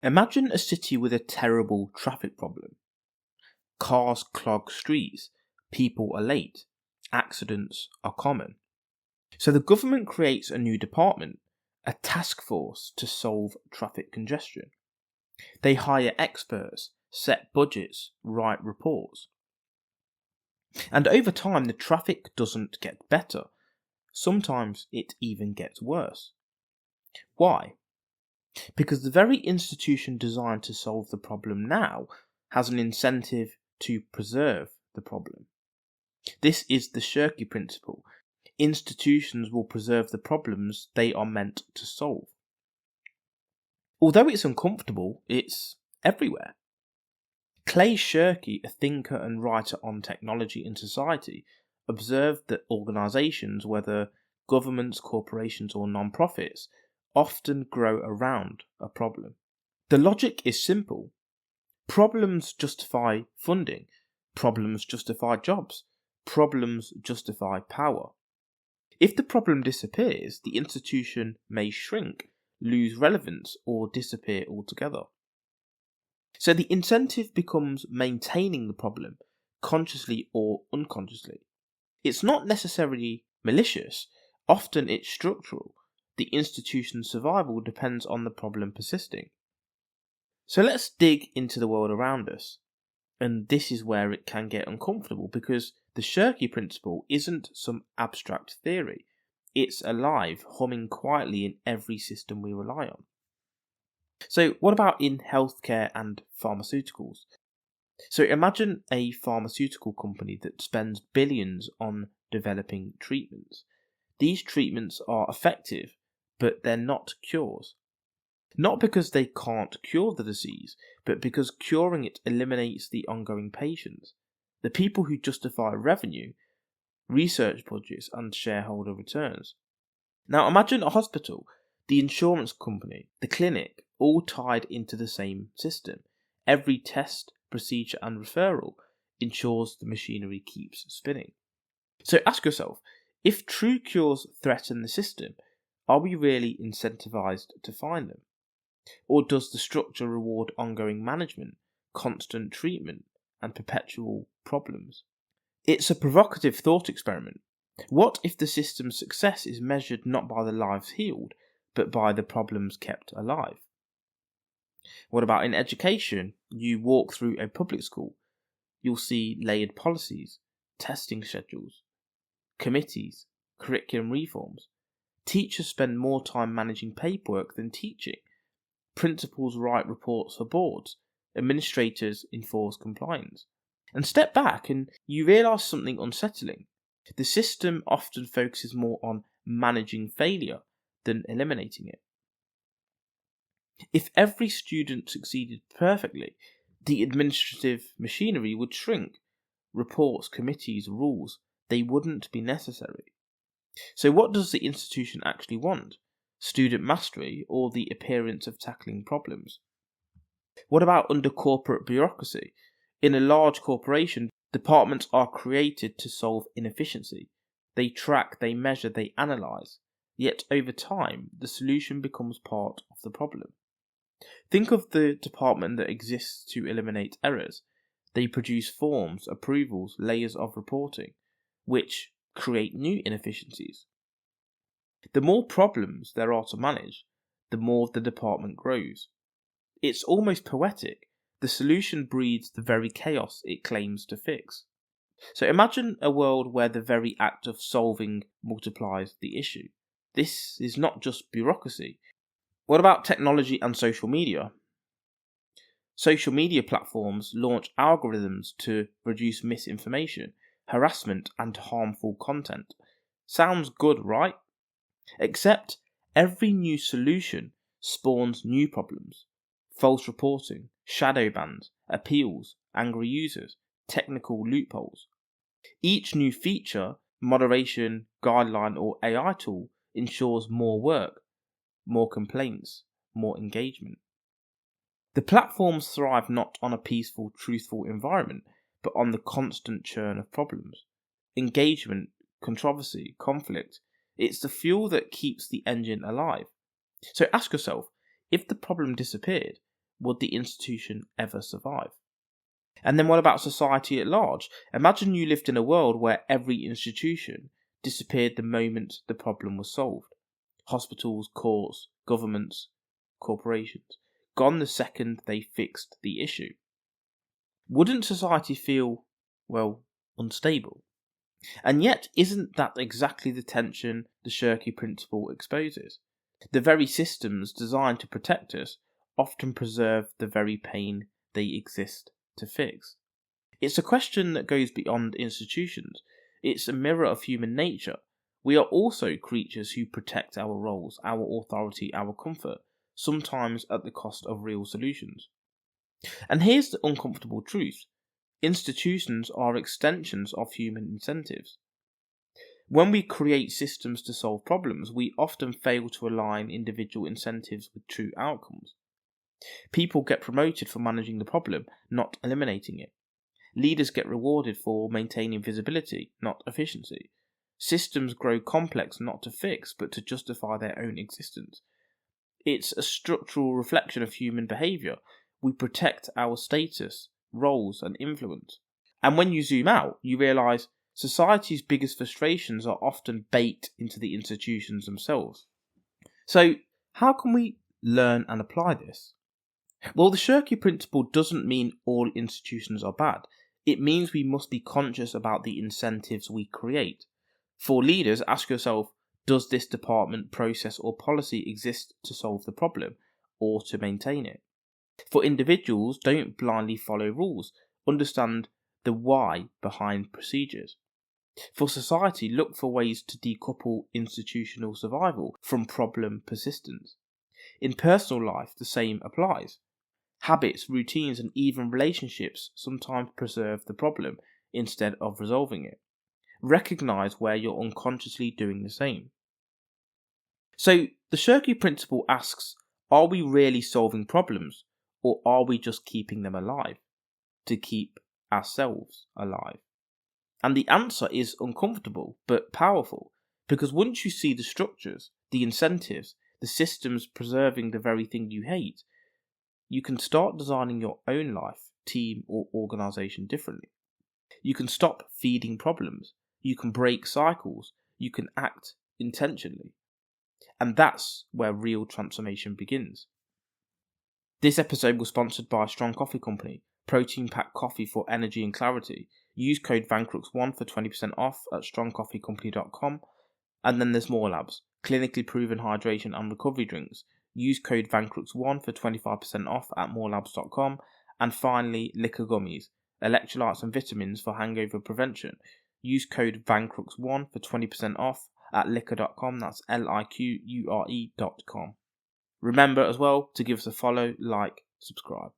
Imagine a city with a terrible traffic problem. Cars clog streets, people are late, accidents are common. So the government creates a new department, a task force to solve traffic congestion. They hire experts, set budgets, write reports. And over time, the traffic doesn't get better. Sometimes it even gets worse. Why? Because the very institution designed to solve the problem now has an incentive to preserve the problem. This is the Shirky Principle. Institutions will preserve the problems they are meant to solve. Although it's uncomfortable, it's everywhere. Clay Shirky, a thinker and writer on technology and society, observed that organisations, whether governments, corporations or non-profits, often grow around a problem. The logic is simple. Problems justify funding. Problems justify jobs. Problems justify power. If the problem disappears, the institution may shrink, lose relevance, or disappear altogether. So the incentive becomes maintaining the problem, consciously or unconsciously. It's not necessarily malicious, often it's structural. The institution's survival depends on the problem persisting. So let's dig into the world around us. And this is where it can get uncomfortable, because the Shirky Principle isn't some abstract theory. It's alive, humming quietly in every system we rely on. So what about in healthcare and pharmaceuticals? So imagine a pharmaceutical company that spends billions on developing treatments. These treatments are effective, but they're not cures. Not because they can't cure the disease, but because curing it eliminates the ongoing patients, the people who justify revenue, research budgets and shareholder returns. Now imagine a hospital, the insurance company, the clinic, all tied into the same system. Every test, procedure and referral ensures the machinery keeps spinning. So ask yourself, if true cures threaten the system, are we really incentivized to find them? Or does the structure reward ongoing management, constant treatment, and perpetual problems? It's a provocative thought experiment. What if the system's success is measured not by the lives healed, but by the problems kept alive? What about in education? You walk through a public school. You'll see layered policies, testing schedules, committees, curriculum reforms. Teachers spend more time managing paperwork than teaching. Principals write reports for boards. Administrators enforce compliance. And step back and you realise something unsettling. The system often focuses more on managing failure than eliminating it. If every student succeeded perfectly, the administrative machinery would shrink. Reports, committees, rules, they wouldn't be necessary. So what does the institution actually want? Student mastery or the appearance of tackling problems? What about under corporate bureaucracy? In a large corporation, departments are created to solve inefficiency. They track, they measure, they analyse. Yet over time, the solution becomes part of the problem. Think of the department that exists to eliminate errors. They produce forms, approvals, layers of reporting, which create new inefficiencies. The more problems there are to manage, the more the department grows. It's almost poetic. The solution breeds the very chaos it claims to fix. So imagine a world where the very act of solving multiplies the issue. This is not just bureaucracy. What about technology and social media? Social media platforms launch algorithms to reduce misinformation, harassment, and harmful content. Sounds good, right? Except every new solution spawns new problems. False reporting, shadow bans, appeals, angry users, technical loopholes. Each new feature, moderation, guideline, or AI tool ensures more work, more complaints, more engagement. The platforms thrive not on a peaceful, truthful environment, but on the constant churn of problems. Engagement, controversy, conflict, it's the fuel that keeps the engine alive. So ask yourself, if the problem disappeared, would the institution ever survive? And then what about society at large? Imagine you lived in a world where every institution disappeared the moment the problem was solved. Hospitals, courts, governments, corporations, gone the second they fixed the issue. Wouldn't society feel, unstable? And yet, isn't that exactly the tension the Shirky Principle exposes? The very systems designed to protect us often preserve the very pain they exist to fix. It's a question that goes beyond institutions. It's a mirror of human nature. We are also creatures who protect our roles, our authority, our comfort, sometimes at the cost of real solutions. And here's the uncomfortable truth. Institutions are extensions of human incentives. When we create systems to solve problems, we often fail to align individual incentives with true outcomes. People get promoted for managing the problem, not eliminating it. Leaders get rewarded for maintaining visibility, not efficiency. Systems grow complex not to fix, but to justify their own existence. It's a structural reflection of human behaviour. We protect our status, roles and influence. And when you zoom out, you realise society's biggest frustrations are often baked into the institutions themselves. So, how can we learn and apply this? Well, the Shirky Principle doesn't mean all institutions are bad. It means we must be conscious about the incentives we create. For leaders, ask yourself, does this department, process or policy exist to solve the problem or to maintain it? For individuals, don't blindly follow rules. Understand the why behind procedures. For society, look for ways to decouple institutional survival from problem persistence. In personal life, the same applies. Habits, routines, and even relationships sometimes preserve the problem instead of resolving it. Recognise where you're unconsciously doing the same. So, the Shirky Principle asks, are we really solving problems, or are we just keeping them alive, to keep ourselves alive? And the answer is uncomfortable, but powerful, because once you see the structures, the incentives, the systems preserving the very thing you hate, you can start designing your own life, team, or organisation differently. You can stop feeding problems. You can break cycles. You can act intentionally. And that's where real transformation begins. This episode was sponsored by Strong Coffee Company, protein-packed coffee for energy and clarity. Use code Vancrux1 for 20% off at strongcoffeecompany.com. And then there's more labs, clinically proven hydration and recovery drinks. Use code Vancrux1 for 25% off at morelabs.com. And finally, liquor gummies, electrolytes and vitamins for hangover prevention. Use code Vancrux1 for 20% off at liquor.com. That's liquure.com. Remember as well to give us a follow, like, subscribe.